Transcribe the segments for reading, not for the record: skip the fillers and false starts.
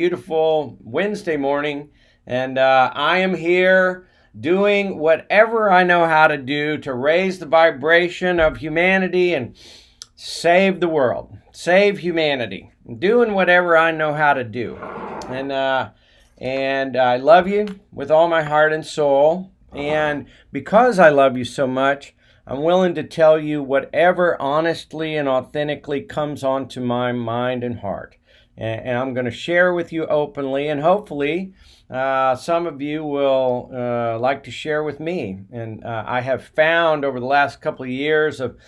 beautiful Wednesday morning, and I am here doing whatever I know how to do to raise the vibration of humanity and save the world, save humanity. I'm doing whatever I know how to do, and I love you with all my heart and soul. And because I love you so much, I'm willing to tell you whatever honestly and authentically comes onto my mind and heart. And I'm going to share with you openly, and hopefully some of you will like to share with me. And I have found over the last couple of years of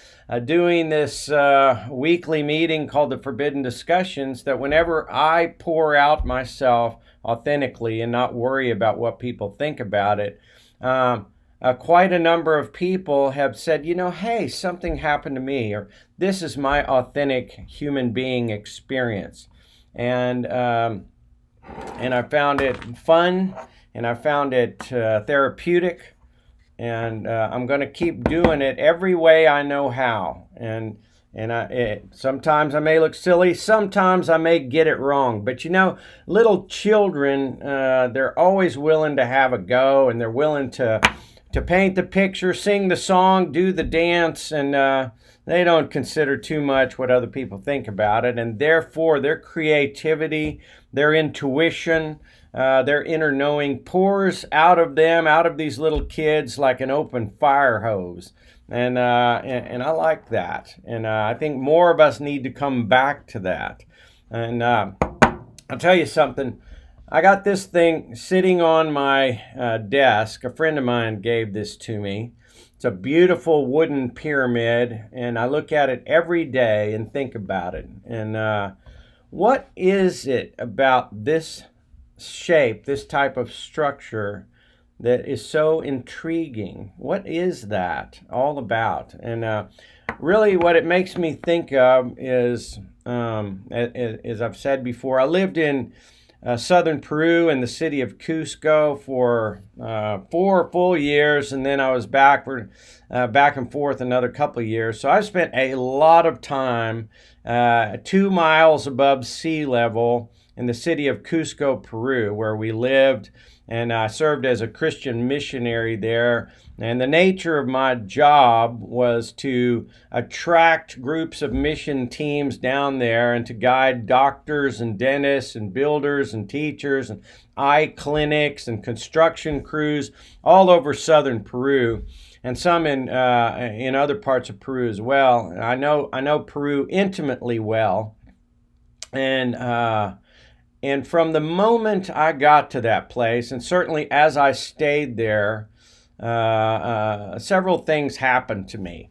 doing this weekly meeting called the Forbidden Discussions that whenever I pour out myself authentically and not worry about what people think about it, quite a number of people have said, hey, something happened to me, or this is my authentic human being experience. And I found it fun, and I found it therapeutic, and I'm going to keep doing it every way I know how. Sometimes I may look silly, sometimes I may get it wrong. But little children, they're always willing to have a go, and they're willing to paint the picture, sing the song, do the dance, and they don't consider too much what other people think about it. And therefore, their creativity, their intuition, their inner knowing pours out of them, out of these little kids like an open fire hose. And I like that. And I think more of us need to come back to that. And I'll tell you something. I got this thing sitting on my desk. A friend of mine gave this to me. It's a beautiful wooden pyramid, and I look at it every day and think about it. And what is it about this shape, this type of structure, that is so intriguing? What is that all about? And really what it makes me think of is, as I've said before, I lived in southern Peru in the city of Cusco for 4 full years, and then I was back and forth another couple of years. So I spent a lot of time 2 miles above sea level in the city of Cusco, Peru, where we lived, and I served as a Christian missionary there. And the nature of my job was to attract groups of mission teams down there and to guide doctors and dentists and builders and teachers and eye clinics and construction crews all over southern Peru, and some in other parts of Peru as well. I know Peru intimately well, and from the moment I got to that place, and certainly as I stayed there, several things happened to me.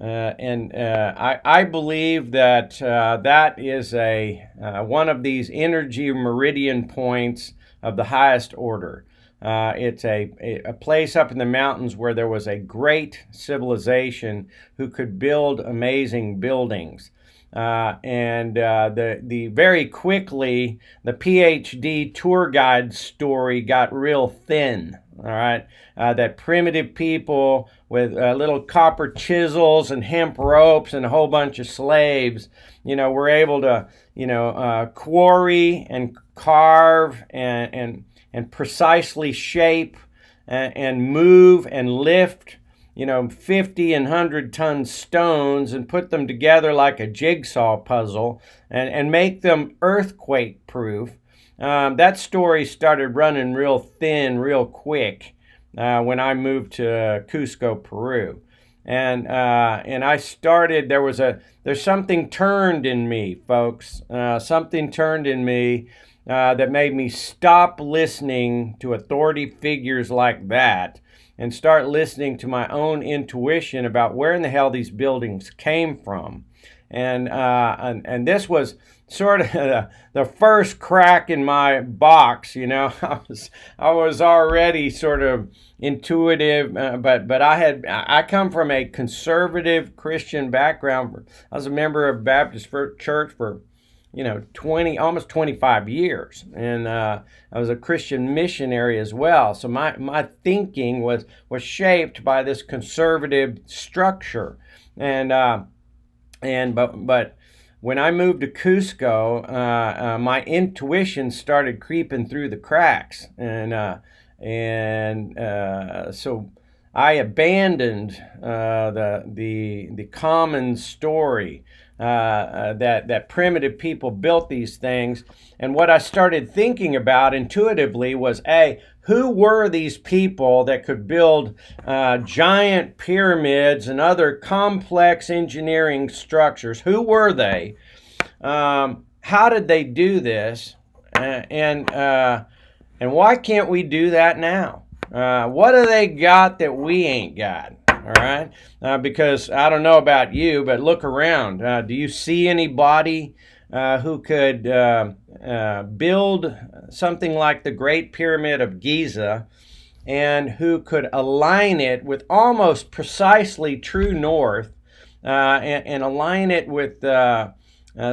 I believe that that is one of these energy meridian points of the highest order. It's a place up in the mountains where there was a great civilization who could build amazing buildings. The very quickly, the PhD tour guide story got real thin. All right, that primitive people with little copper chisels and hemp ropes and a whole bunch of slaves, were able to, quarry and carve and precisely shape and move and lift 50 and 100-ton stones and put them together like a jigsaw puzzle and make them earthquake proof. That story started running real thin real quick when I moved to Cusco, Peru. And I started, there's something turned in me, folks. Something turned in me that made me stop listening to authority figures like that and start listening to my own intuition about where in the hell these buildings came from. And this was sort of the first crack in my box. I was already sort of intuitive, but I come from a conservative Christian background. I was a member of Baptist Church for almost 25 years. And I was a Christian missionary as well. So my thinking was shaped by this conservative structure. But when I moved to Cusco, my intuition started creeping through the cracks, and so I abandoned the common story that primitive people built these things. And what I started thinking about intuitively was, who were these people that could build giant pyramids and other complex engineering structures? Who were they? How did they do this? And why can't we do that now? What do they got that we ain't got? All right, because I don't know about you, but look around. Do you see anybody who could build something like the Great Pyramid of Giza, and who could align it with almost precisely true north, and align it with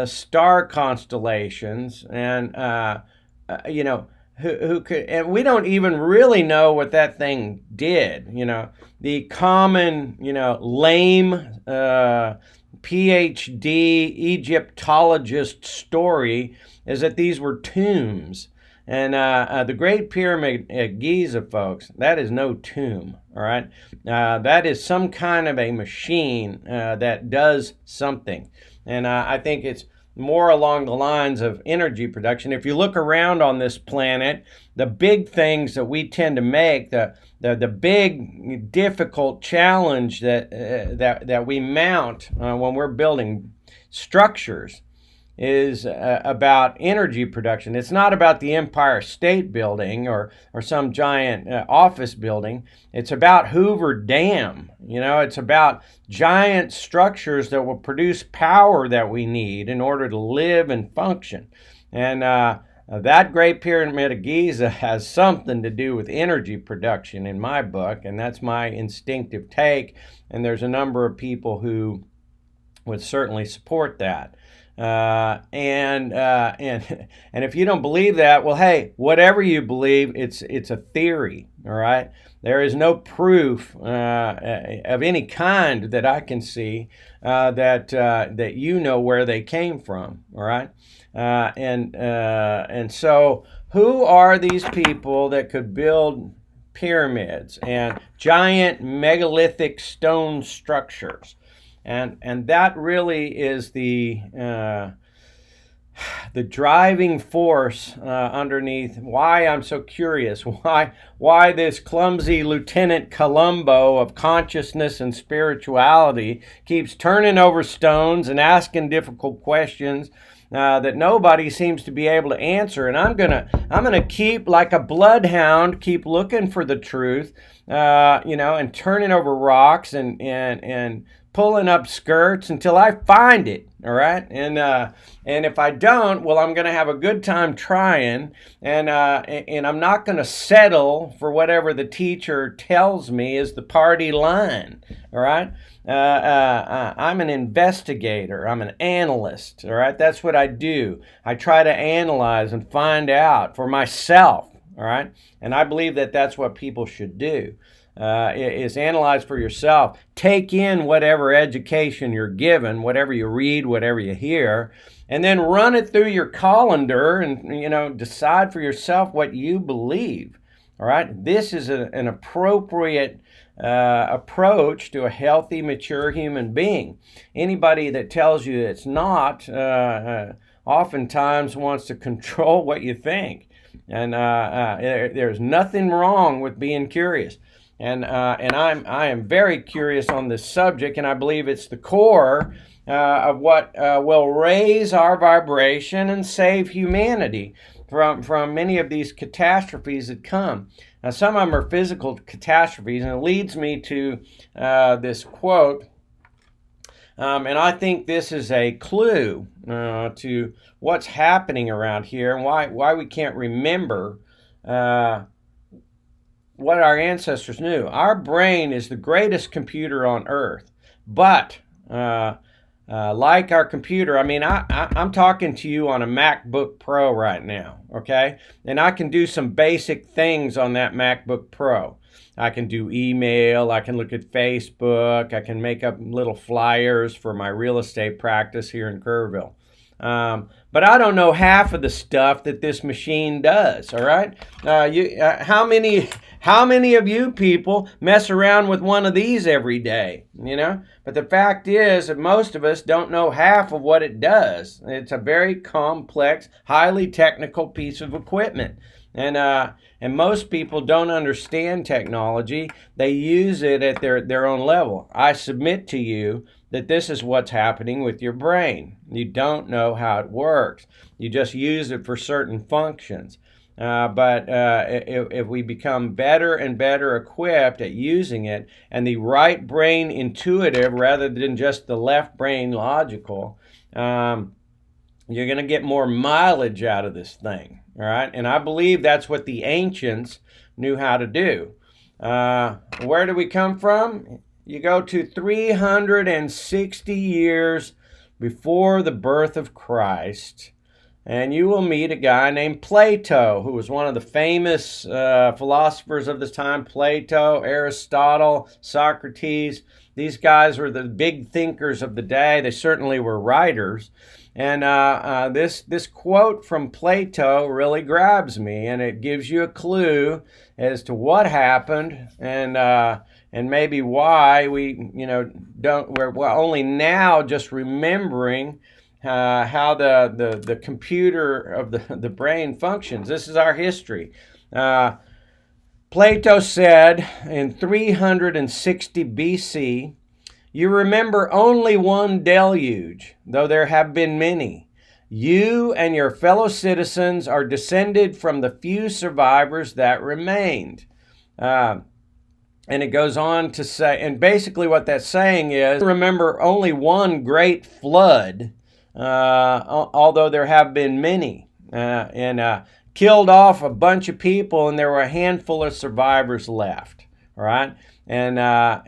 star constellations, and who could, and we don't even really know what that thing did. The common, lame PhD Egyptologist story is that these were tombs. And the Great Pyramid at Giza, folks, that is no tomb, all right? That is some kind of a machine that does something. And I think it's more along the lines of energy production. If you look around on this planet, the big things that we tend to make, the big difficult challenge that we mount when we're building structures is about energy production. It's not about the Empire State Building or some giant office building. It's about Hoover Dam. It's about giant structures that will produce power that we need in order to live and function. And that Great Pyramid of Giza has something to do with energy production in my book, and that's my instinctive take. And there's a number of people who would certainly support that. And if you don't believe that, well, hey, whatever you believe, it's a theory. All right, there is no proof of any kind that I can see that where they came from. All right, and so who are these people that could build pyramids and giant megalithic stone structures? And that really is the driving force underneath why I'm so curious, why this clumsy Lieutenant Columbo of consciousness and spirituality keeps turning over stones and asking difficult questions that nobody seems to be able to answer. And I'm gonna keep, like a bloodhound, keep looking for the truth, and turning over rocks and pulling up skirts until I find it. All right, and if I don't, well, I'm going to have a good time trying, and I'm not going to settle for whatever the teacher tells me is the party line. All right, I'm an investigator. I'm an analyst. All right, that's what I do. I try to analyze and find out for myself. All right, and I believe that that's what people should do. Is analyze for yourself. Take in whatever education you're given, whatever you read, whatever you hear, and then run it through your colander and decide for yourself what you believe. All right, this is an appropriate approach to a healthy, mature human being. Anybody that tells you it's not, oftentimes wants to control what you think, and there's nothing wrong with being curious. And I am very curious on this subject, and I believe it's the core of what will raise our vibration and save humanity from many of these catastrophes that come. Now, some of them are physical catastrophes, and it leads me to this quote. And I think this is a clue to what's happening around here and why we can't remember what our ancestors knew. Our brain is the greatest computer on earth, but like our computer. I mean, I'm talking to you on a MacBook Pro right now, okay? And I can do some basic things on that MacBook Pro. I can do email, I can look at Facebook, I can make up little flyers for my real estate practice here in Kerrville. But I don't know half of the stuff that this machine does, all right? How many of you people mess around with one of these every day, you know? But the fact is that most of us don't know half of what it does. It's a very complex, highly technical piece of equipment. And most people don't understand technology. They use it at their own level. I submit to you that this is what's happening with your brain. You don't know how it works. You just use it for certain functions. But if we become better and better equipped at using it, and the right brain intuitive rather than just the left brain logical, you're going to get more mileage out of this thing. All right, and I believe that's what the ancients knew how to do. Where do we come from? You go to 360 years before the birth of Christ, and you will meet a guy named Plato, who was one of the famous philosophers of this time. Plato, Aristotle, Socrates. These guys were the big thinkers of the day. They certainly were writers. And this quote from Plato really grabs me, and it gives you a clue as to what happened and maybe why we, we're only now just remembering how the computer of the brain functions. This is our history. Plato said in 360 BC, "You remember only one deluge, though there have been many. You and your fellow citizens are descended from the few survivors that remained." And it goes on to say, and basically what that's saying is, remember only one great flood, although there have been many, and killed off a bunch of people, and there were a handful of survivors left. All right, but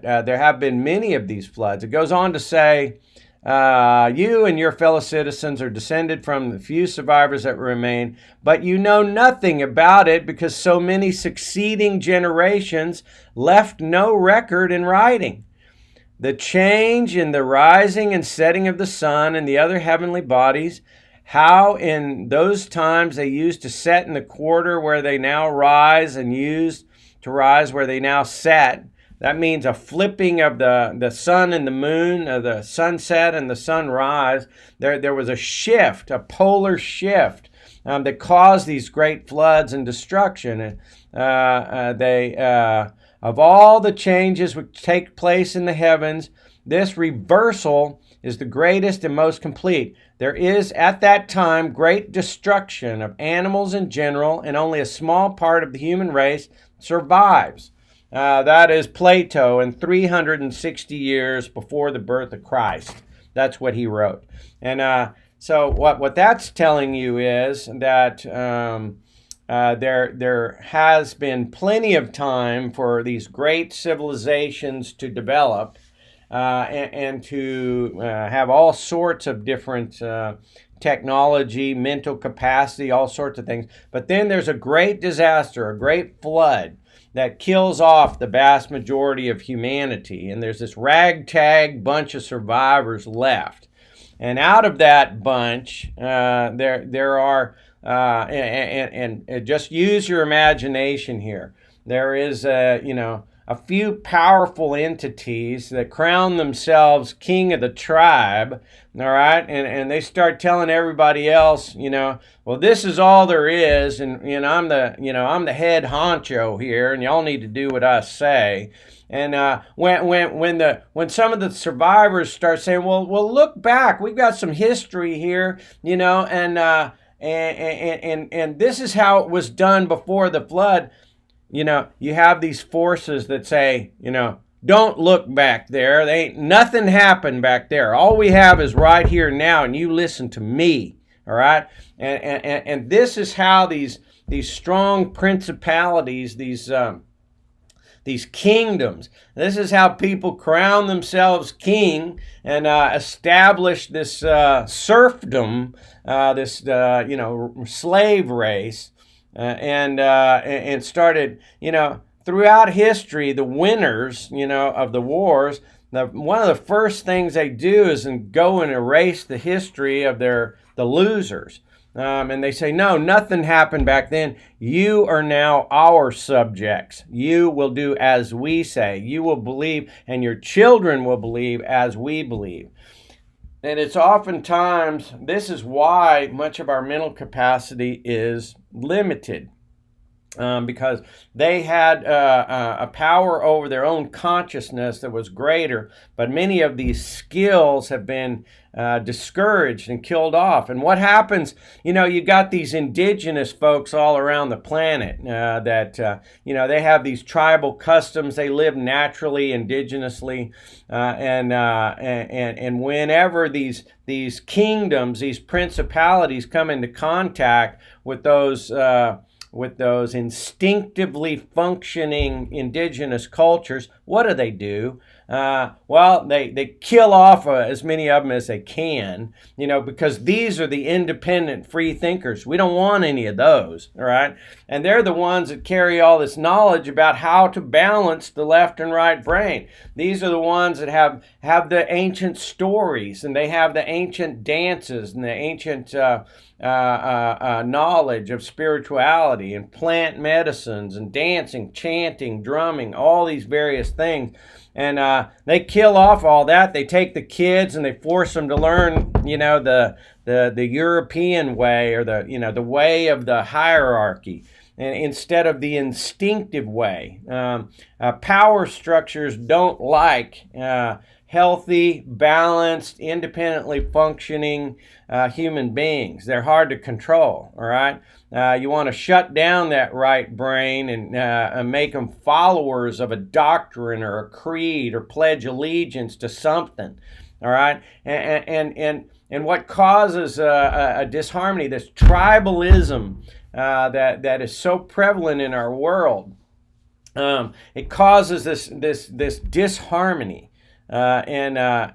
there have been many of these floods. It goes on to say, you and your fellow citizens are descended from the few survivors that remain, but you know nothing about it because so many succeeding generations left no record in writing. The change in the rising and setting of the sun and the other heavenly bodies, how in those times they used to set in the quarter where they now rise and used to rise where they now set. That means a flipping of the sun and the moon, the sunset and the sunrise. There was a shift, a polar shift that caused these great floods and destruction. Of all the changes which take place in the heavens, this reversal is the greatest and most complete. There is at that time great destruction of animals in general, and only a small part of the human race survives. That is Plato in 360 years before the birth of Christ. That's what he wrote. And so what that's telling you is that there has been plenty of time for these great civilizations to develop and to have all sorts of different technology, mental capacity, all sorts of things. But then there's a great disaster, a great flood that kills off the vast majority of humanity. And there's this ragtag bunch of survivors left. And out of that bunch, there are, and just use your imagination here. There is, a few powerful entities that crown themselves king of the tribe, all right? And they start telling everybody else, well, this is all there is, and I'm the head honcho here, and y'all need to do what I say. And when some of the survivors start saying, well, look back, we've got some history here, and this is how it was done before the flood. You have these forces that say, don't look back there. There ain't nothing happened back there. All we have is right here now, and you listen to me, all right? And this is how these strong principalities, these these kingdoms. This is how people crown themselves king and establish this serfdom, this slave race, and started, throughout history, the winners, of the wars. One of the first things they do is go and erase the history of the losers. And they say, no, nothing happened back then. You are now our subjects. You will do as we say. You will believe, and your children will believe as we believe. And it's oftentimes, this is why much of our mental capacity is limited. Because they had a power over their own consciousness that was greater, but many of these skills have been discouraged and killed off. And what happens, you got these indigenous folks all around the planet that they have these tribal customs. They live naturally, indigenously, and whenever these kingdoms, these principalities come into contact with those instinctively functioning indigenous cultures, what do? Well, they kill off as many of them as they can, because these are the independent free thinkers. We don't want any of those, all right? And they're the ones that carry all this knowledge about how to balance the left and right brain. These are the ones that have the ancient stories, and they have the ancient dances and the ancient knowledge of spirituality and plant medicines and dancing, chanting, drumming, all these various things. And they kill off all that. They take the kids and they force them to learn, the European way, or the way of the hierarchy, and instead of the instinctive way. Power structures don't like healthy, balanced, independently functioning human beings. They're hard to control, all right? You want to shut down that right brain and make them followers of a doctrine or a creed, or pledge allegiance to something, all right? And what causes a disharmony, this tribalism that is so prevalent in our world, it causes this disharmony. The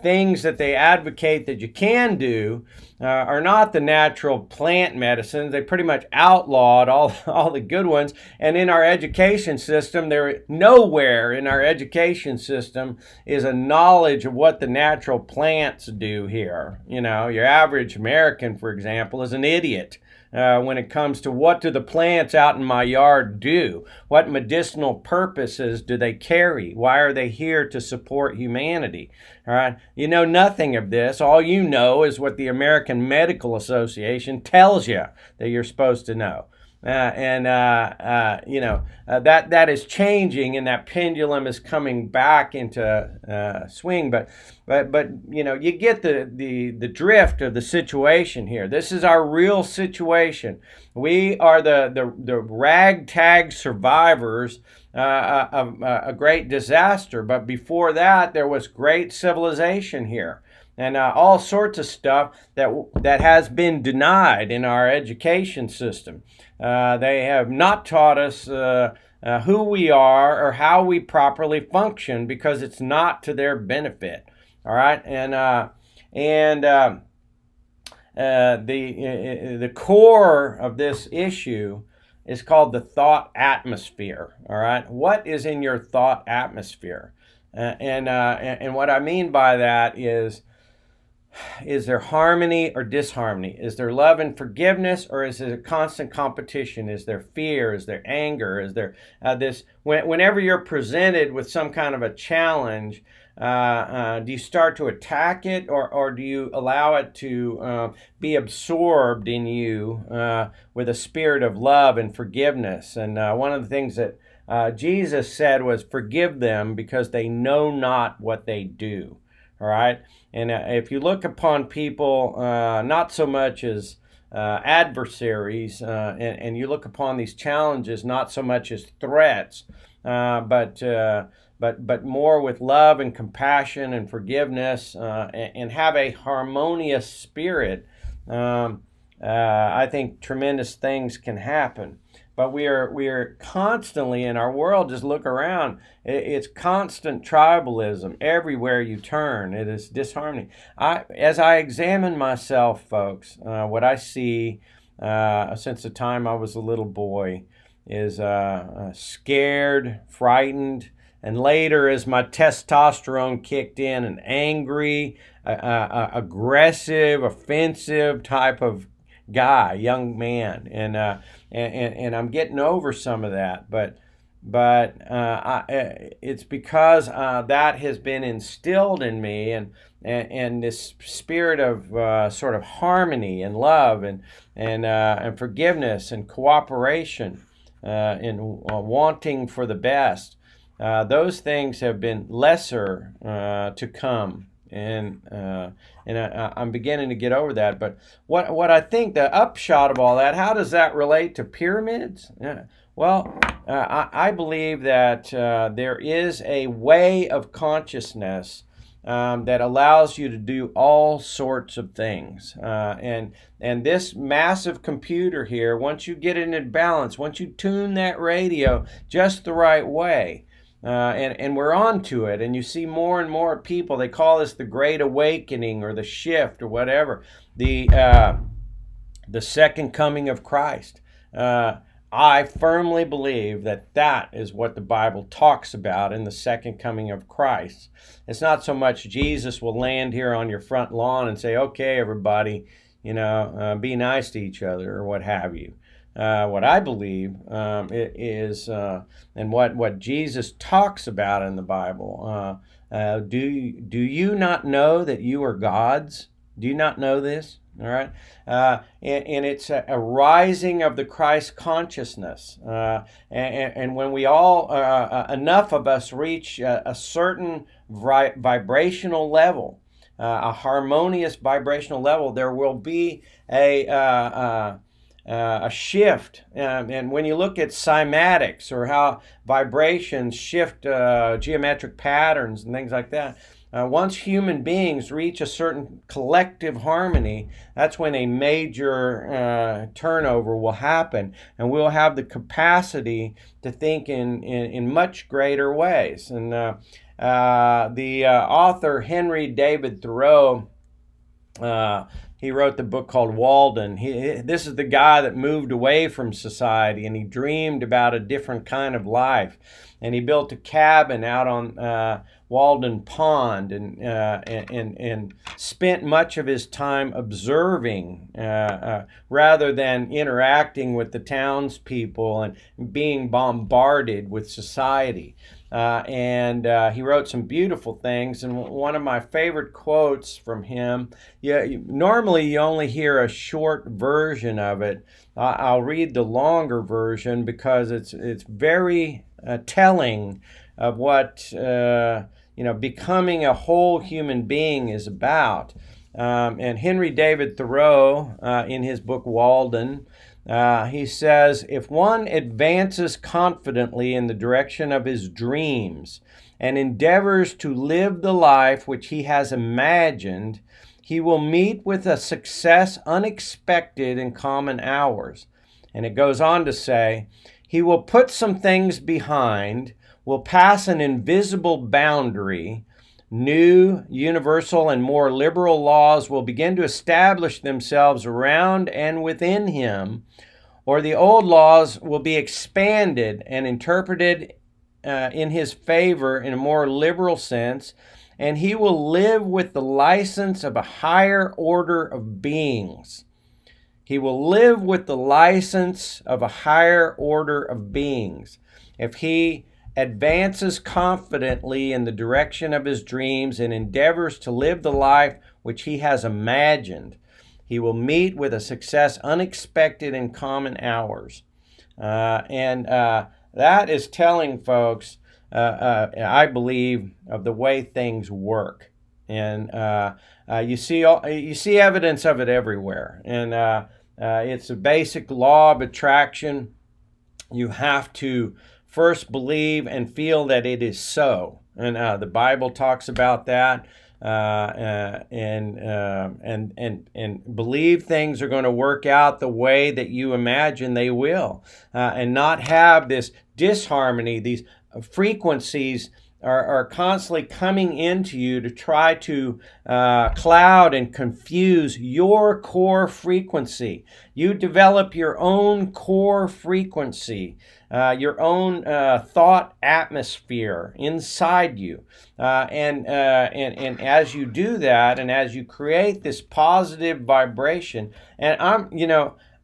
things that they advocate that you can do are not the natural plant medicines. They pretty much outlawed all the good ones. And in our education system, nowhere in our education system is a knowledge of what the natural plants do here. Your average American, for example, is an idiot when it comes to what do the plants out in my yard do? What medicinal purposes do they carry? Why are they here to support humanity? All right, you know nothing of this. All you know is what the American Medical Association tells you that you're supposed to know. That is changing, and that pendulum is coming back into swing. But you get the drift of the situation here. This is our real situation. We are the ragtag survivors of a great disaster. But before that, there was great civilization here. And all sorts of stuff that has been denied in our education system. They have not taught us who we are or how we properly function, because it's not to their benefit. All right, the core of this issue is called the thought atmosphere. All right, what is in your thought atmosphere? And what I mean by that is there harmony or disharmony? Is there love and forgiveness, or is it a constant competition? Is there fear? Is there anger? Is there whenever you're presented with some kind of a challenge, do you start to attack it, or do you allow it to be absorbed in you with a spirit of love and forgiveness? And one of the things that Jesus said was, forgive them because they know not what they do. All right, and if you look upon people not so much as adversaries, and you look upon these challenges not so much as threats, but more with love and compassion and forgiveness, and have a harmonious spirit, I think tremendous things can happen. but we are constantly in our world. Just look around. It's constant tribalism everywhere you turn. It is disharmony. As I examine myself, folks, what I see since the time I was a little boy is scared, frightened, and later as my testosterone kicked in, an angry, aggressive, offensive type of guy, young man, and I'm getting over some of that, but it's because that has been instilled in me, and this spirit of sort of harmony and love and forgiveness and cooperation and wanting for the best. Those things have been lesser to come, and I'm beginning to get over that. But what I think the upshot of all that, how does that relate to pyramids? Well, I believe that there is a way of consciousness that allows you to do all sorts of things. And this massive computer here, once you get it in balance, once you tune that radio just the right way, and we're on to it, and you see more and more people, they call this the Great Awakening or the shift or whatever, the second coming of Christ. I firmly believe that is what the Bible talks about in the second coming of Christ. It's not so much Jesus will land here on your front lawn and say, okay, everybody, be nice to each other or what have you. What I believe is, and what Jesus talks about in the Bible, do you not know that you are gods? Do you not know this? All right, and it's a rising of the Christ consciousness, and when we all, enough of us reach a certain vibrational level, a harmonious vibrational level, there will be a shift. And when you look at cymatics or how vibrations shift geometric patterns and things like that, once human beings reach a certain collective harmony, that's when a major turnover will happen, and we'll have the capacity to think in much greater ways. And the author Henry David Thoreau, he wrote the book called Walden. This is the guy that moved away from society, and he dreamed about a different kind of life. And he built a cabin out on Walden Pond, and spent much of his time observing rather than interacting with the townspeople and being bombarded with society. And he wrote some beautiful things, and one of my favorite quotes from him, normally you only hear a short version of it. I'll read the longer version because it's very telling of what becoming a whole human being is about. And Henry David Thoreau, in his book Walden, he says, if one advances confidently in the direction of his dreams and endeavors to live the life which he has imagined, he will meet with a success unexpected in common hours. And it goes on to say, he will put some things behind, will pass an invisible boundary, new, universal, and more liberal laws will begin to establish themselves around and within him, or the old laws will be expanded and interpreted in his favor in a more liberal sense, and he will live with the license of a higher order of beings. He will live with the license of a higher order of beings. If he advances confidently in the direction of his dreams and endeavors to live the life which he has imagined, he will meet with a success unexpected in common hours. And that is telling folks, I believe, of the way things work. And you see evidence of it everywhere. And it's a basic law of attraction. You have to first believe and feel that it is so. And the Bible talks about that. and believe things are going to work out the way that you imagine they will, and not have this disharmony. These frequencies are constantly coming into you to try to cloud and confuse your core frequency. You develop your own core frequency, your own thought atmosphere inside you. And as you do that, and as you create this positive vibration, and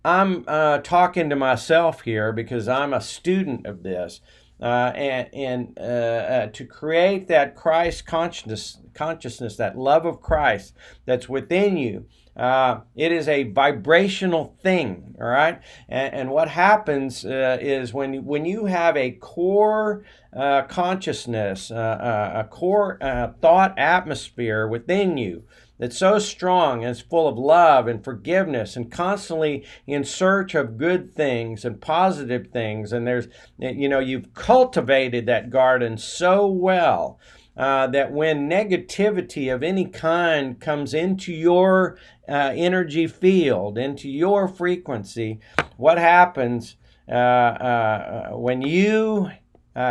I'm talking to myself here because I'm a student of this. To create that Christ consciousness, that love of Christ that's within you, it is a vibrational thing, all right? And what happens is when you have a core consciousness, a core thought atmosphere within you, that's so strong and it's full of love and forgiveness and constantly in search of good things and positive things. And you've cultivated that garden so well that when negativity of any kind comes into your energy field, into your frequency, what happens when you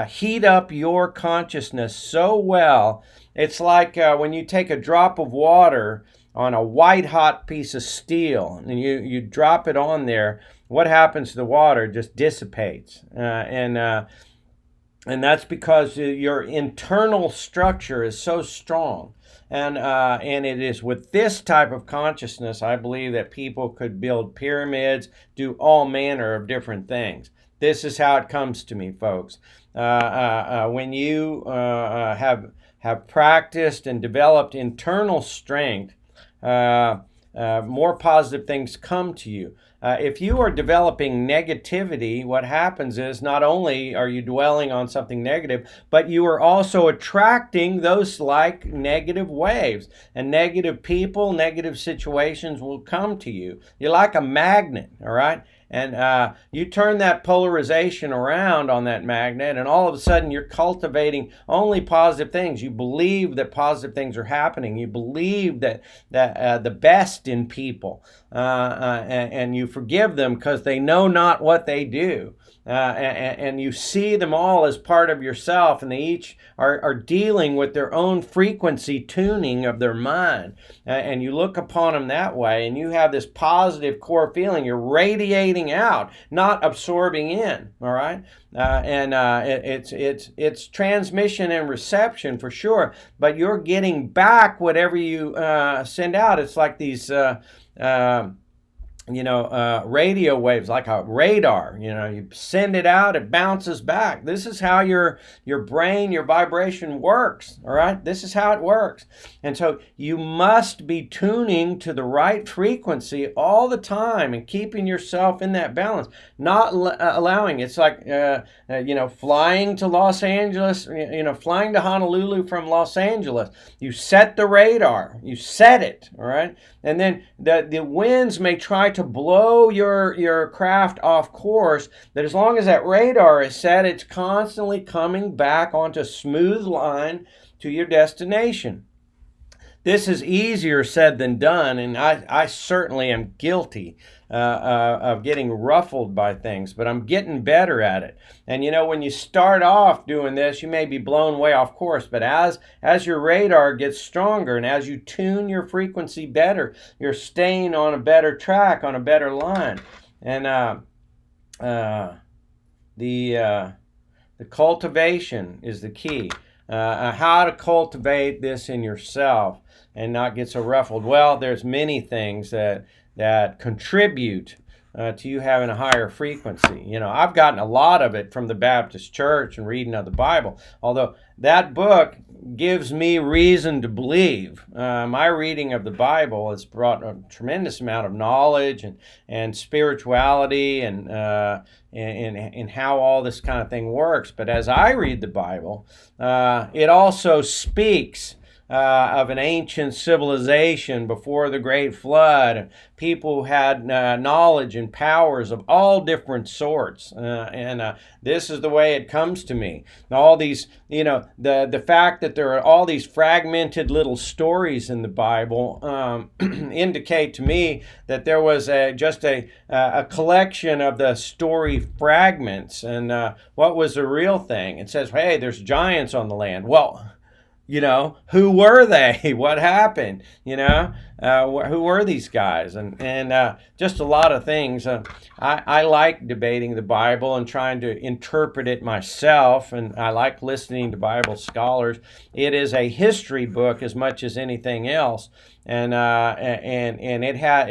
heat up your consciousness so well? It's like when you take a drop of water on a white hot piece of steel and you drop it on there. What happens to the water? It just dissipates, and that's because your internal structure is so strong. And it is with this type of consciousness, I believe, that people could build pyramids, do all manner of different things. This is how it comes to me, folks. When you have practiced and developed internal strength, more positive things come to you. If you are developing negativity, what happens is not only are you dwelling on something negative, but you are also attracting those like negative waves. And negative people, negative situations will come to you. You're like a magnet, all right? And you turn that polarization around on that magnet, and all of a sudden you're cultivating only positive things. You believe that positive things are happening. You believe that the best in people, and you forgive them because they know not what they do. And you see them all as part of yourself, and they each are dealing with their own frequency tuning of their mind. And you look upon them that way, and you have this positive core feeling. You're radiating out, not absorbing in. All right, it's transmission and reception for sure, but you're getting back whatever you send out. It's like these. Radio waves, like a radar. You send it out, it bounces back. This is how your brain, your vibration works, all right? This is how it works. And so you must be tuning to the right frequency all the time and keeping yourself in that balance, not allowing. It's like, flying to Los Angeles, flying to Honolulu from Los Angeles. You set the radar, you set it, all right? And then the winds may try to blow your craft off course, but as long as that radar is set, it's constantly coming back onto a smooth line to your destination. This is easier said than done, and I certainly am guilty of getting ruffled by things, but I'm getting better at it. And when you start off doing this, you may be blown way off course, but as your radar gets stronger and as you tune your frequency better, you're staying on a better track, on a better line. And the cultivation is the key. How to cultivate this in yourself and not get so ruffled. Well, there's many things that contribute to you having a higher frequency. I've gotten a lot of it from the Baptist Church and reading of the Bible, although that book gives me reason to believe. My reading of the Bible has brought a tremendous amount of knowledge and spirituality and how all this kind of thing works. But as I read the Bible, it also speaks of an ancient civilization before the Great Flood. People had knowledge and powers of all different sorts, and this is the way it comes to me. All these, the fact that there are all these fragmented little stories in the Bible indicate to me that there was just a collection of the story fragments, and what was the real thing? It says, hey, there's giants on the land. Well, who were they? What happened? Who were these guys? And just a lot of things. I like debating the Bible and trying to interpret it myself, and I like listening to Bible scholars. It is a history book as much as anything else. And it had,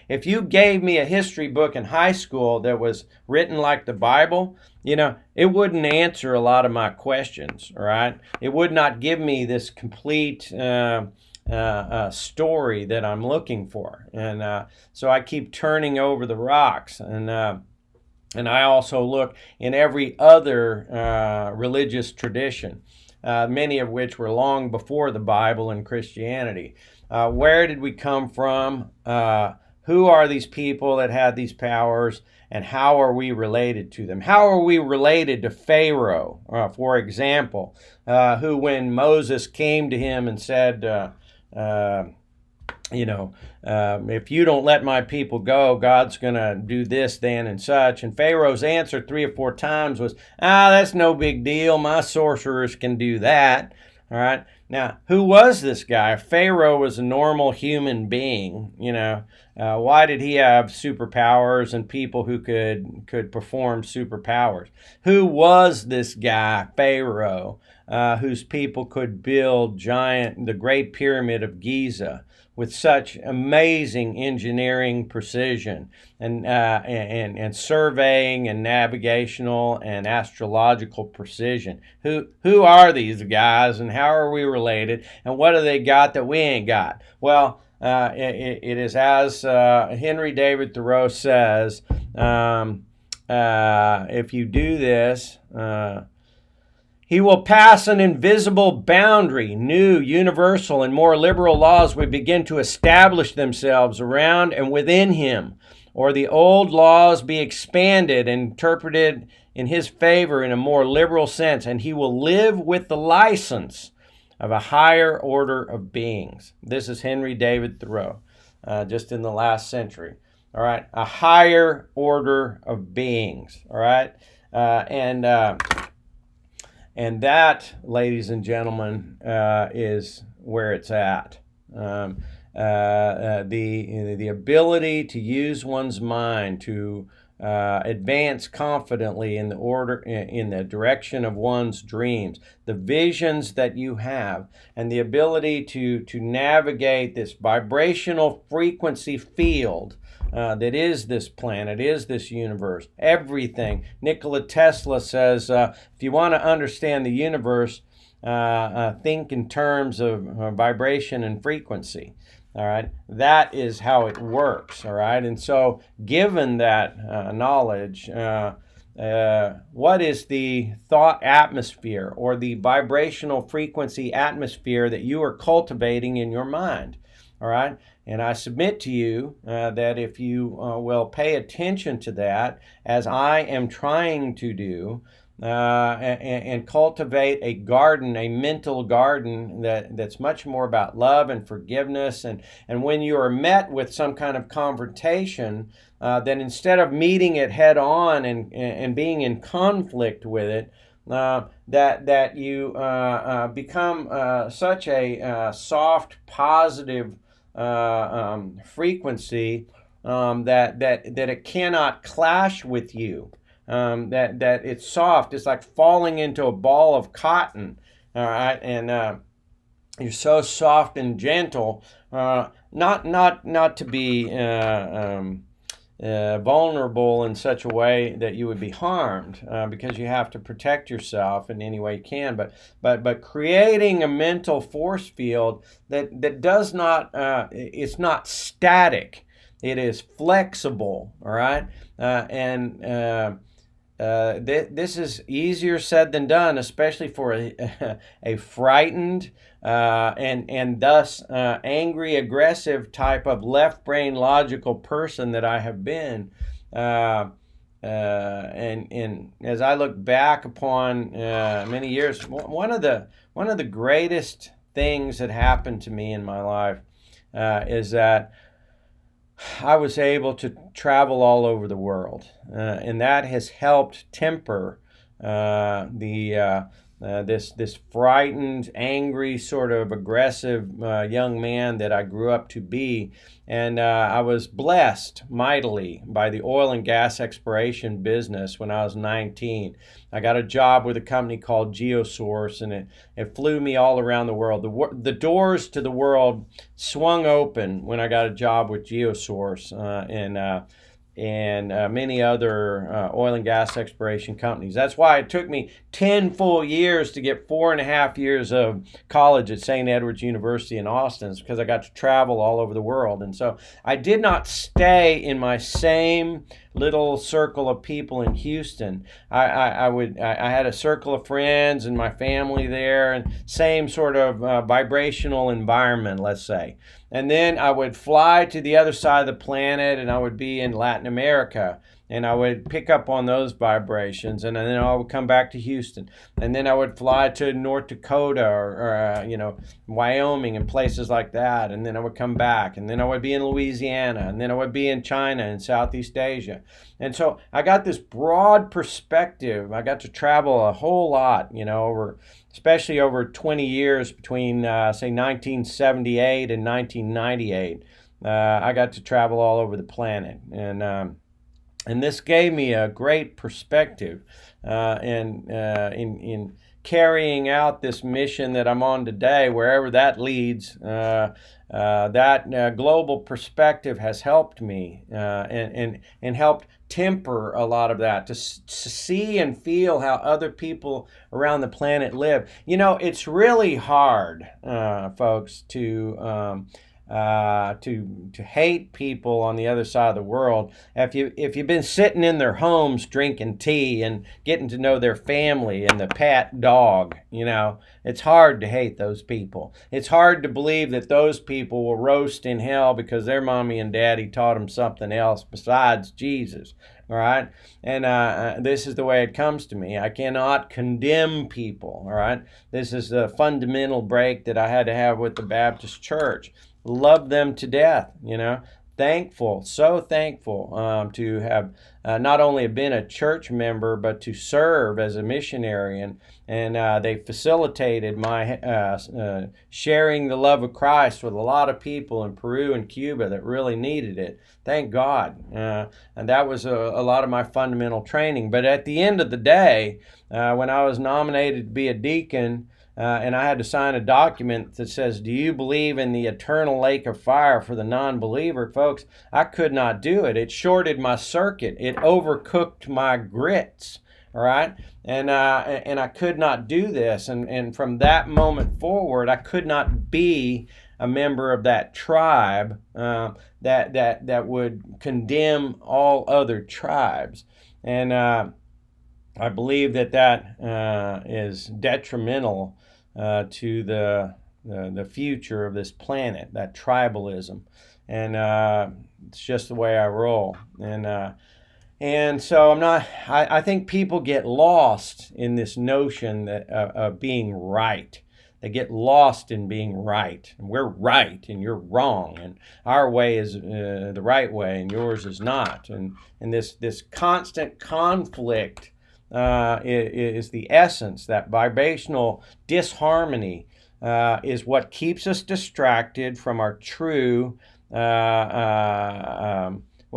if you gave me a history book in high school that was written like the Bible, it wouldn't answer a lot of my questions, all right? It would not give me this complete story that I'm looking for. And so I keep turning over the rocks. And I also look in every other religious tradition, many of which were long before the Bible and Christianity. Where did we come from? Who are these people that had these powers, and how are we related to them? How are we related to Pharaoh, for example, who, when Moses came to him and said, if you don't let my people go, God's going to do this, then, and such. And Pharaoh's answer 3 or 4 times was, that's no big deal. My sorcerers can do that. All right. Now, who was this guy? Pharaoh was a normal human being. Why did he have superpowers and people who could perform superpowers? Who was this guy, Pharaoh, whose people could build the Great Pyramid of Giza with such amazing engineering precision and surveying and navigational and astrological precision? Who are these guys, and how are we related, and what do they got that we ain't got? Well, it is as Henry David Thoreau says, if you do this, he will pass an invisible boundary. New, universal, and more liberal laws will begin to establish themselves around and within him, or the old laws be expanded and interpreted in his favor in a more liberal sense, and he will live with the license of a higher order of beings. This is Henry David Thoreau, just in the last century. All right, a higher order of beings. All right, and that, ladies and gentlemen, is where it's at. The ability to use one's mind to advance confidently in the direction of one's dreams, the visions that you have, and the ability to navigate this vibrational frequency field that is this planet, is this universe, everything. Nikola Tesla says, if you want to understand the universe, think in terms of vibration and frequency. All right, that is how it works. All right, and so given that knowledge, what is the thought atmosphere or the vibrational frequency atmosphere that you are cultivating in your mind? All right, and I submit to you that if you will pay attention to that, as I am trying to do, and cultivate a garden, a mental garden that's much more about love and forgiveness. And when you are met with some kind of confrontation, then instead of meeting it head on and being in conflict with it, that you become such a soft, positive frequency that it cannot clash with you. That it's soft. It's like falling into a ball of cotton. All right, and you're so soft and gentle, not to be vulnerable in such a way that you would be harmed, because you have to protect yourself in any way you can. But creating a mental force field that does not, it's not static. It is flexible. All right, this is easier said than done, especially for a frightened and thus angry, aggressive type of left brain logical person that I have been. And as I look back upon many years, one of the greatest things that happened to me in my life is that I was able to travel all over the world, and that has helped temper this frightened, angry, sort of aggressive young man that I grew up to be. And I was blessed mightily by the oil and gas exploration business when I was 19. I got a job with a company called Geosource, and it flew me all around the world. The doors to the world swung open when I got a job with Geosource and many other oil and gas exploration companies. That's why it took me 10 full years to get 4.5 years of college at St. Edward's University in Austin, because I got to travel all over the world. And so I did not stay in my same little circle of people in Houston. I had a circle of friends and my family there, and same sort of vibrational environment, let's say. And then I would fly to the other side of the planet, and I would be in Latin America, and I would pick up on those vibrations, and then I would come back to Houston, and then I would fly to North Dakota or Wyoming and places like that, and then I would come back, and then I would be in Louisiana, and then I would be in China and Southeast Asia. And so I got this broad perspective. I got to travel a whole lot, especially over 20 years between, say, 1978 and 1998. I got to travel all over the planet. And this gave me a great perspective in carrying out this mission that I'm on today, wherever that leads. That global perspective has helped me and helped temper a lot of that, to see and feel how other people around the planet live. It's really hard, folks, to hate people on the other side of the world. If you've been sitting in their homes drinking tea and getting to know their family and the pet dog, it's hard to hate those people. It's hard to believe that those people will roast in hell because their mommy and daddy taught them something else besides Jesus. All right. And this is the way it comes to me. I cannot condemn people. All right. This is a fundamental break that I had to have with the Baptist Church. Love them to death, Thankful, so thankful to have not only been a church member, but to serve as a missionary. And they facilitated my sharing the love of Christ with a lot of people in Peru and Cuba that really needed it. Thank God. And that was a lot of my fundamental training. But at the end of the day, when I was nominated to be a deacon, and I had to sign a document that says, do you believe in the eternal lake of fire for the non-believer? Folks, I could not do it. It shorted my circuit. It overcooked my grits. All right. And I could not do this. And from that moment forward, I could not be a member of that tribe that would condemn all other tribes. And I believe that is detrimental to the future of this planet, that tribalism. And it's just the way I roll. And so I think people get lost in this notion of being right. They get lost in being right. And we're right and you're wrong. And our way is the right way and yours is not. And this constant conflict is the essence. That vibrational disharmony is what keeps us distracted from our true, what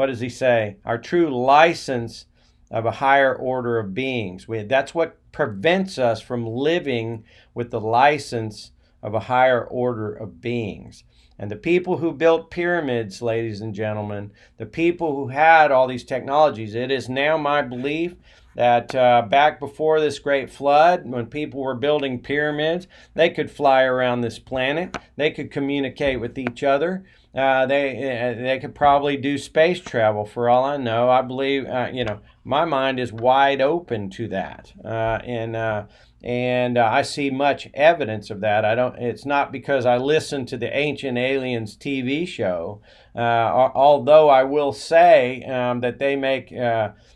does he say? Our true license of a higher order of beings. That's what prevents us from living with the license of a higher order of beings. And the people who built pyramids, ladies and gentlemen, the people who had all these technologies, it is now my belief that back before this great flood, when people were building pyramids, they could fly around this planet. They could communicate with each other. they could probably do space travel for all I know. I believe, my mind is wide open to that, and I see much evidence of that. It's not because I listen to the Ancient Aliens TV show, although I will say that they make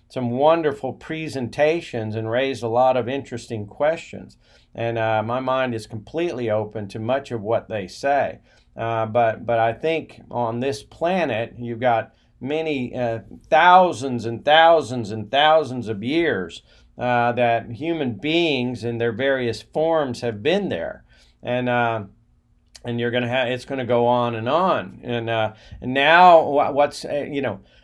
some wonderful presentations and raise a lot of interesting questions. And my mind is completely open to much of what they say. But I think on this planet, you've got many thousands and thousands and thousands of years that human beings in their various forms have been there. And you're going to have, it's going to go on. And now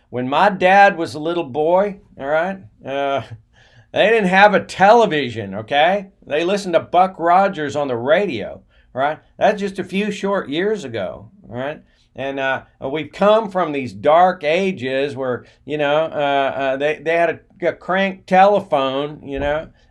when my dad was a little boy, all right, they didn't have a television, okay? They listened to Buck Rogers on the radio, right? That's just a few short years ago, all right? And we've come from these dark ages where, they had a crank telephone,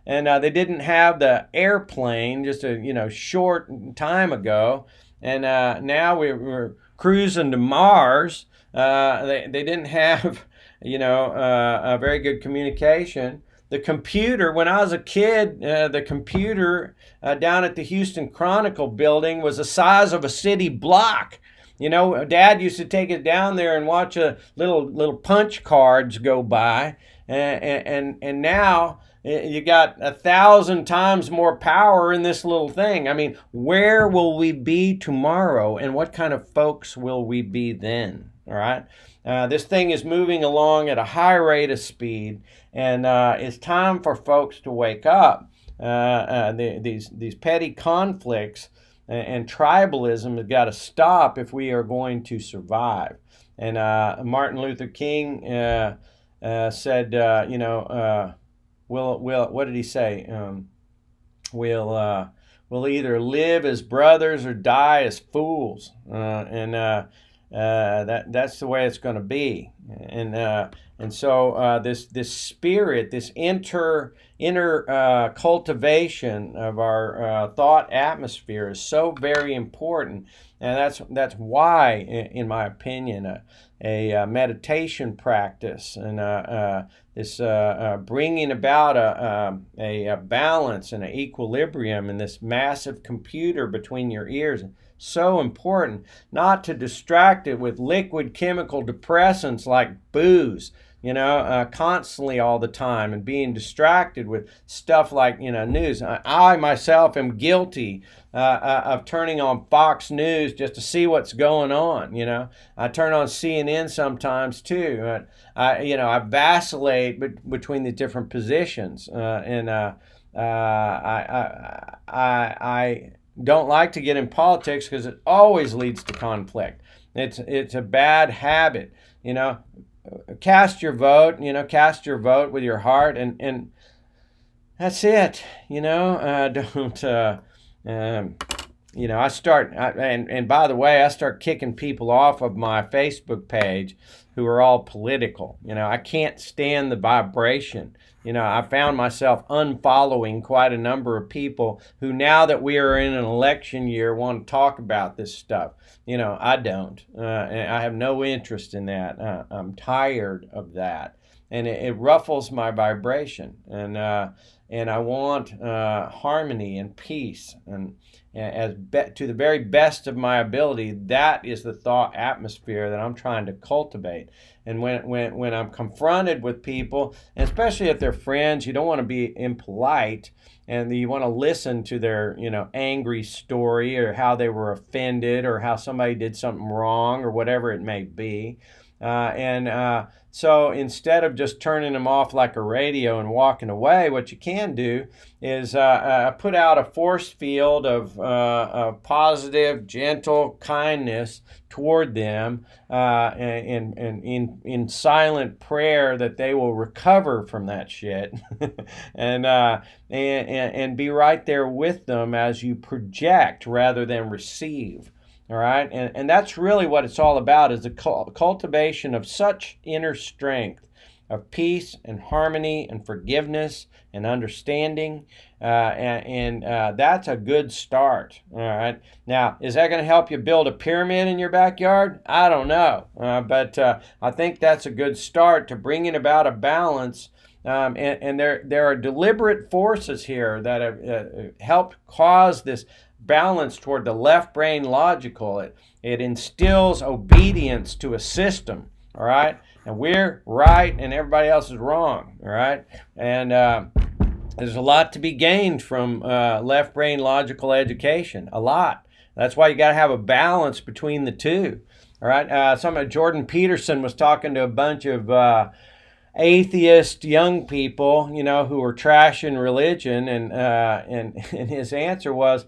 and they didn't have the airplane just a, short time ago. And now we're cruising to Mars. They didn't have, a very good communication. The computer, when I was a kid, the computer down at the Houston Chronicle building was the size of a city block. Dad used to take it down there and watch little punch cards go by, and now you got 1,000 times more power in this little thing. I mean, where will we be tomorrow, and what kind of folks will we be then? All right. This thing is moving along at a high rate of speed, and it's time for folks to wake up. These petty conflicts and tribalism have got to stop if we are going to survive. And Martin Luther King said, what did he say? We'll either live as brothers or die as fools. That's the way it's going to be, and so this spirit, this inner cultivation of our thought atmosphere is so very important, and that's why, in my opinion, a meditation practice and this bringing about a balance and an equilibrium in this massive computer between your ears. So important, not to distract it with liquid chemical depressants like booze, constantly all the time, and being distracted with stuff like, news. I myself am guilty of turning on Fox News just to see what's going on. I turn on CNN sometimes too. I vacillate between the different positions, and I don't like to get in politics because it always leads to conflict. It's a bad habit. Cast your vote. Cast your vote with your heart, and that's it. Don't. I start, and by the way, I start kicking people off of my Facebook page who are all political. I can't stand the vibration. I found myself unfollowing quite a number of people who, now that we are in an election year, want to talk about this stuff. I don't. And I have no interest in that. I'm tired of that. And it ruffles my vibration. And I want harmony and peace. And to the very best of my ability, that is the thought atmosphere that I'm trying to cultivate. And when I'm confronted with people, and especially if they're friends, you don't want to be impolite, and you want to listen to their angry story, or how they were offended, or how somebody did something wrong, or whatever it may be. So instead of just turning them off like a radio and walking away, what you can do is put out a force field of positive, gentle kindness toward them, and in silent prayer that they will recover from that shit, and be right there with them as you project rather than receive. All right, and that's really what it's all about, is the cultivation of such inner strength of peace and harmony and forgiveness and understanding. And that's a good start. All right. Now, is that going to help you build a pyramid in your backyard? I don't know. But I think that's a good start to bringing about a balance. And there are deliberate forces here that have helped cause this balance toward the left brain logical. It instills obedience to a system. All right. And we're right and everybody else is wrong. All right. And there's a lot to be gained from left brain logical education. A lot. That's why you got to have a balance between the two. All right. Jordan Peterson was talking to a bunch of atheist young people, who were trashing religion, and his answer was,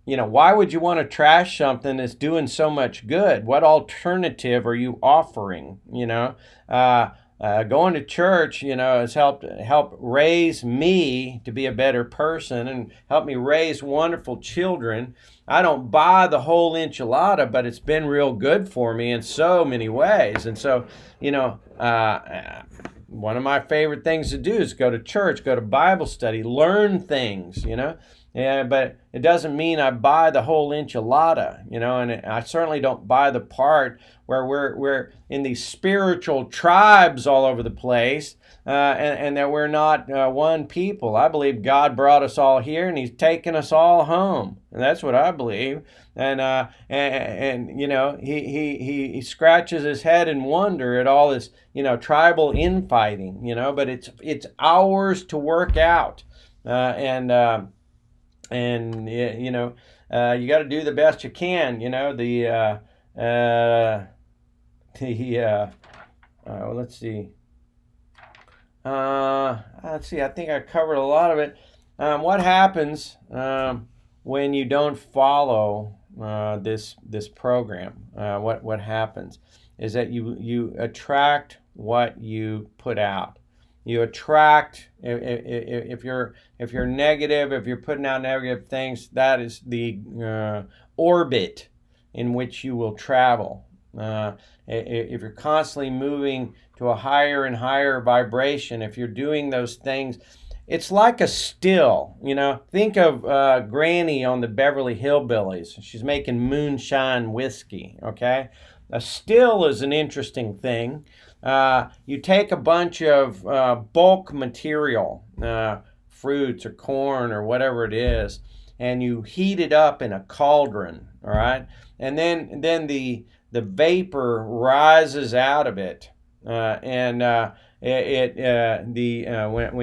why would you want to trash something that's doing so much good? What alternative are you offering? Going to church, has helped raise me to be a better person and help me raise wonderful children. I don't buy the whole enchilada, but it's been real good for me in so many ways. And so, one of my favorite things to do is go to church, go to Bible study, learn things, Yeah, but it doesn't mean I buy the whole enchilada, and I certainly don't buy the part where we're in these spiritual tribes all over the place, and that we're not one people. I believe God brought us all here, and He's taken us all home, and that's what I believe. And he scratches his head in wonder at all this tribal infighting, but it's ours to work out, and you got to do the best you can. Let's see. I think I covered a lot of it. What happens when you don't follow this program? What happens is that you attract what you put out. You attract, if you're negative, if you're putting out negative things, that is the orbit in which you will travel. If you're constantly moving to a higher and higher vibration, if you're doing those things, it's like a still. Think of Granny on the Beverly Hillbillies. She's making moonshine whiskey, okay? A still is an interesting thing. You take a bunch of bulk material, fruits or corn or whatever it is, and you heat it up in a cauldron, all right? And then the vapor rises out of it, when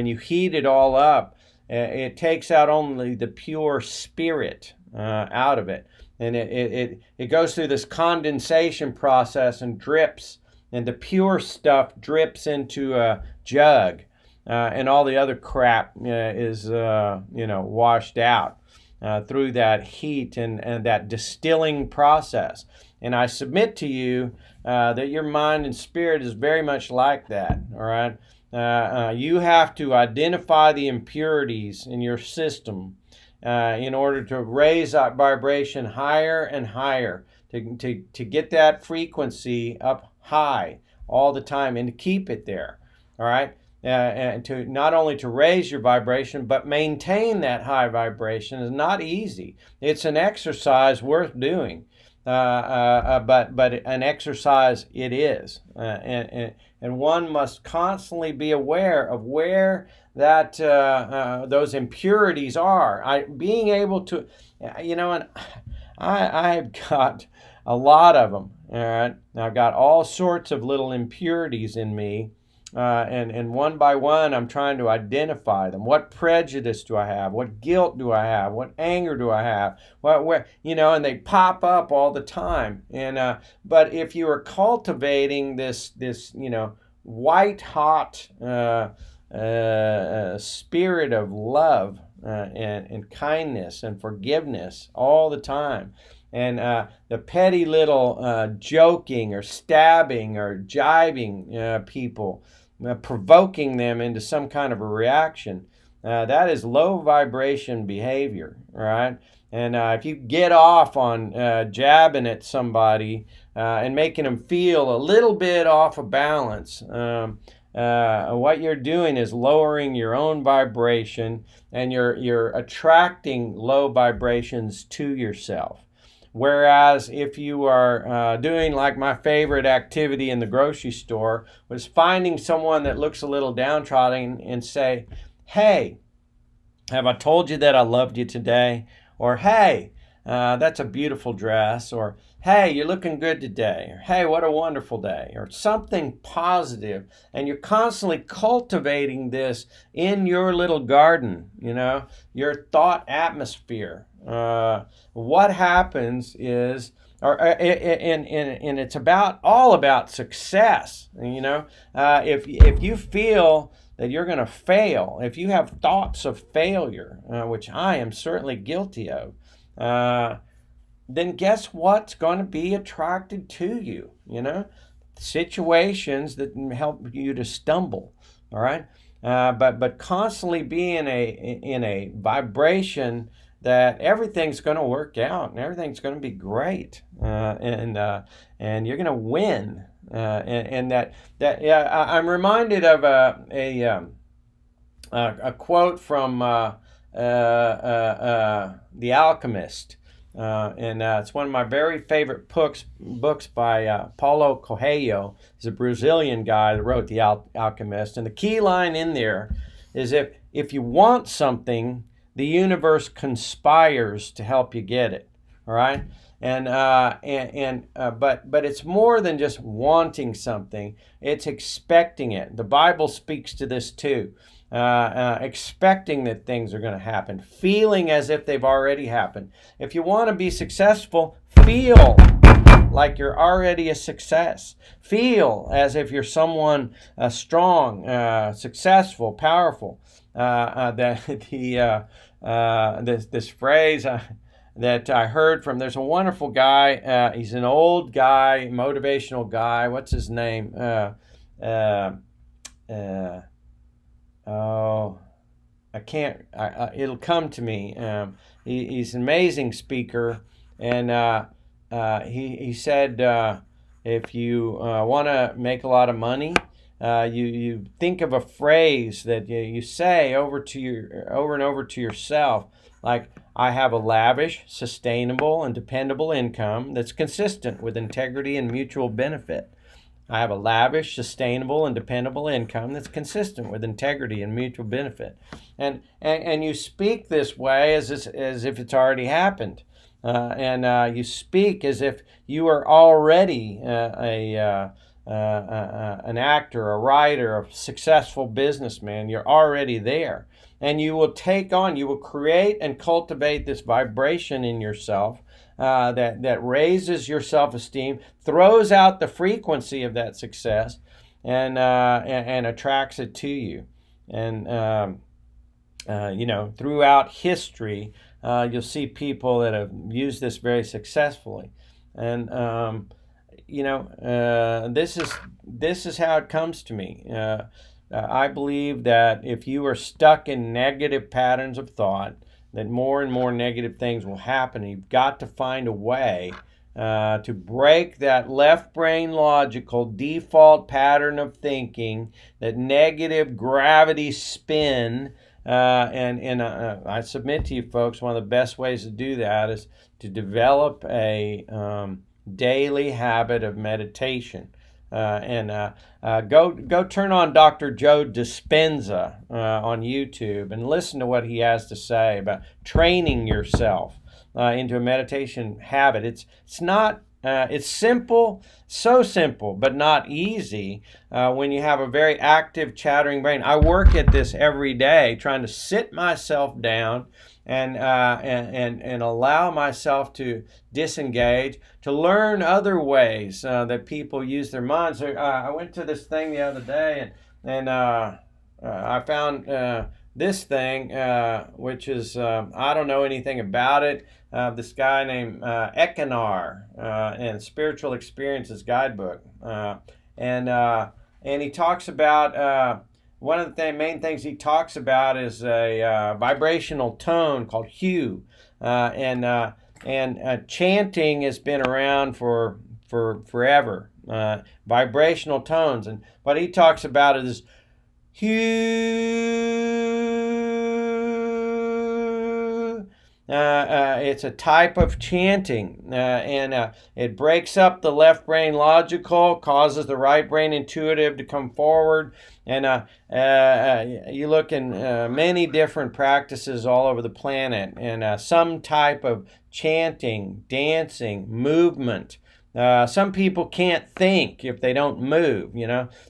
you heat it all up, it takes out only the pure spirit out of it, and it goes through this condensation process and drips. And the pure stuff drips into a jug, and all the other crap is, washed out through that heat and that distilling process. And I submit to you that your mind and spirit is very much like that, all right? You have to identify the impurities in your system in order to raise that vibration higher and higher, to get that frequency up high all the time and to keep it there, all right? And to not only to raise your vibration, but maintain that high vibration is not easy. It's an exercise worth doing, but an exercise it is, and one must constantly be aware of where that those impurities are. Being able to, and I've got a lot of them. All right, I've got all sorts of little impurities in me, and one by one, I'm trying to identify them. What prejudice do I have? What guilt do I have? What anger do I have? And they pop up all the time. And but if you are cultivating this white hot spirit of love and kindness and forgiveness all the time, and the petty little joking or stabbing or jibing people, provoking them into some kind of a reaction, that is low vibration behavior, all right? And if you get off on jabbing at somebody and making them feel a little bit off of balance, what you're doing is lowering your own vibration, and you're attracting low vibrations to yourself. Whereas if you are doing like my favorite activity in the grocery store was finding someone that looks a little downtrodden and say, hey, have I told you that I loved you today? Or, hey, that's a beautiful dress. Or, hey, you're looking good today. Or, hey, what a wonderful day. Or something positive. And you're constantly cultivating this in your little garden, your thought atmosphere. What happens is, and it's all about success. If you feel that you're going to fail, if you have thoughts of failure, which I am certainly guilty of, then guess what's going to be attracted to you? Situations that help you to stumble. All right, but constantly be in a vibration that everything's going to work out and everything's going to be great, and you're going to win. I'm reminded of a quote from The Alchemist, and it's one of my very favorite books by Paulo Coelho. He's a Brazilian guy that wrote The Alchemist, and the key line in there is if you want something, the universe conspires to help you get it. All right, but it's more than just wanting something; it's expecting it. The Bible speaks to this too. Expecting that things are going to happen, feeling as if they've already happened. If you want to be successful, feel like you're already a success. Feel as if you're someone strong, successful, powerful. This phrase that I heard from, there's a wonderful guy. He's an old guy, motivational guy. What's his name? I can't. It'll come to me. He's an amazing speaker, and he said, if you want to make a lot of money, you think of a phrase that you say over and over to yourself, like, I have a lavish, sustainable, and dependable income that's consistent with integrity and mutual benefit. I have a lavish, sustainable, and dependable income that's consistent with integrity and mutual benefit. And you speak this way as if it's already happened. And you speak as if you are already an actor, a writer, a successful businessman. You're already there. And you will create and cultivate this vibration in yourself that raises your self-esteem, throws out the frequency of that success, and attracts it to you. And throughout history, you'll see people that have used this very successfully. And this is how it comes to me. I believe that if you are stuck in negative patterns of thought, that more and more negative things will happen. You've got to find a way to break that left brain logical default pattern of thinking, that negative gravity spin. And I submit to you folks, one of the best ways to do that is to develop a daily habit of meditation. Go turn on Dr. Joe Dispenza on YouTube and listen to what he has to say about training yourself into a meditation habit. It's simple, so simple, but not easy when you have a very active, chattering brain. I work at this every day, trying to sit myself down and allow myself to disengage, to learn other ways that people use their minds. So, I went to this thing the other day, and I found this thing, which is, I don't know anything about it. This guy named Ekinar, and Spiritual Experiences Guidebook. And he talks about, one of the main things he talks about is a vibrational tone called hue. And chanting has been around for forever. vibrational tones. And what he talks about is it's a type of chanting, and it breaks up the left brain logical, causes the right brain intuitive to come forward. And you look in many different practices all over the planet, and some type of chanting, dancing, movement. Some people can't think if they don't move,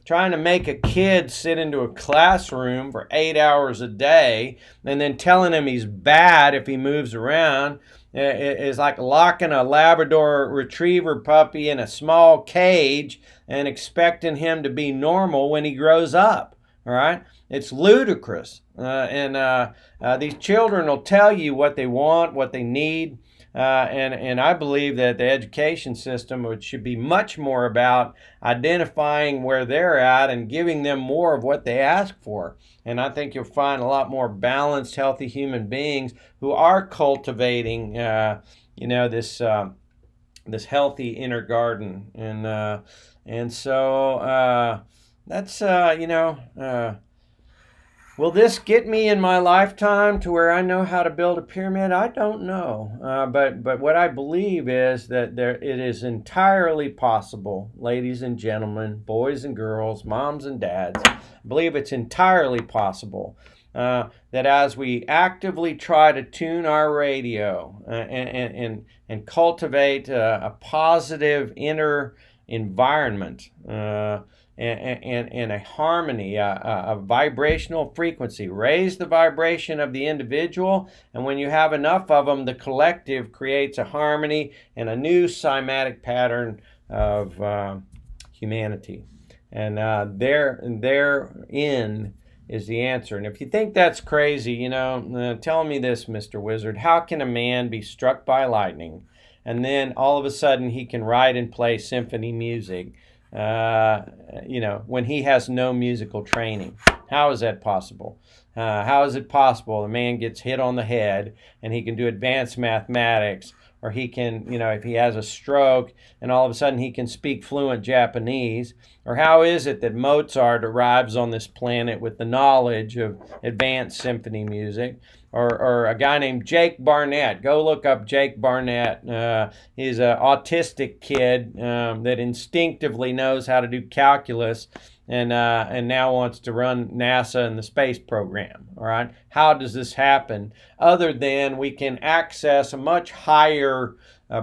Trying to make a kid sit into a classroom for 8 hours a day and then telling him he's bad if he moves around is like locking a Labrador retriever puppy in a small cage and expecting him to be normal when he grows up, all right? It's ludicrous. And these children will tell you what they want, what they need. And I believe that the education system should be much more about identifying where they're at and giving them more of what they ask for. And I think you'll find a lot more balanced, healthy human beings who are cultivating, this healthy inner garden. And so that's will this get me in my lifetime to where I know how to build a pyramid? I don't know. But what I believe is that it is entirely possible, ladies and gentlemen, boys and girls, moms and dads. I believe it's entirely possible that as we actively try to tune our radio and cultivate a positive inner environment, and a harmony, a vibrational frequency. Raise the vibration of the individual, and when you have enough of them, the collective creates a harmony and a new cymatic pattern of humanity. And therein is the answer. And if you think that's crazy, tell me this, Mr. Wizard. How can a man be struck by lightning and then all of a sudden he can write and play symphony music? When he has no musical training? How is that possible? How is it possible a man gets hit on the head and he can do advanced mathematics, or he can, if he has a stroke and all of a sudden he can speak fluent Japanese? Or how is it that Mozart arrives on this planet with the knowledge of advanced symphony music? Or a guy named Jake Barnett. Go look up Jake Barnett. He's an autistic kid that instinctively knows how to do calculus and now wants to run NASA and the space program. All right. How does this happen? Other than we can access a much higher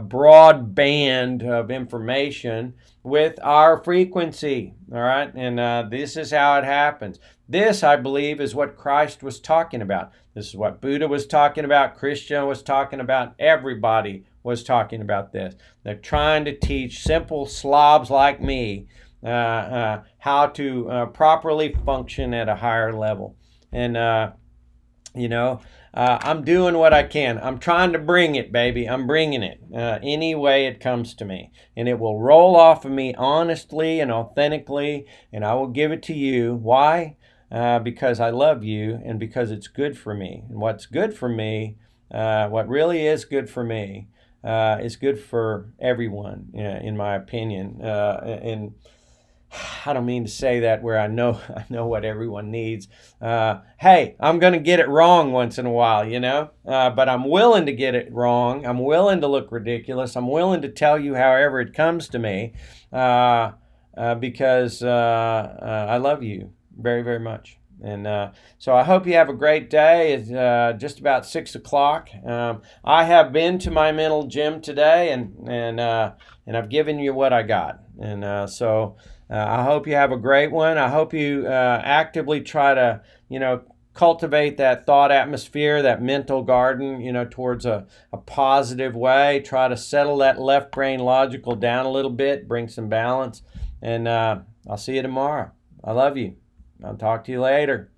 broad band of information with our frequency. All right. And this is how it happens. This, I believe, is what Christ was talking about. This is what Buddha was talking about, Christian was talking about, everybody was talking about this. They're trying to teach simple slobs like me how to properly function at a higher level. And, I'm doing what I can. I'm trying to bring it, baby. I'm bringing it any way it comes to me. And it will roll off of me honestly and authentically, and I will give it to you. Why? Because I love you and because it's good for me. And what's good for me, what really is good for me, is good for everyone, in my opinion. And I don't mean to say that where I know what everyone needs. Hey, I'm going to get it wrong once in a while, but I'm willing to get it wrong. I'm willing to look ridiculous. I'm willing to tell you however it comes to me because I love you very, very much. And so I hope you have a great day. It's just about 6 o'clock. I have been to my mental gym today, and I've given you what I got. And so I hope you have a great one. I hope you actively try to, cultivate that thought atmosphere, that mental garden, towards a positive way. Try to settle that left brain logical down a little bit, bring some balance. And I'll see you tomorrow. I love you. I'll talk to you later.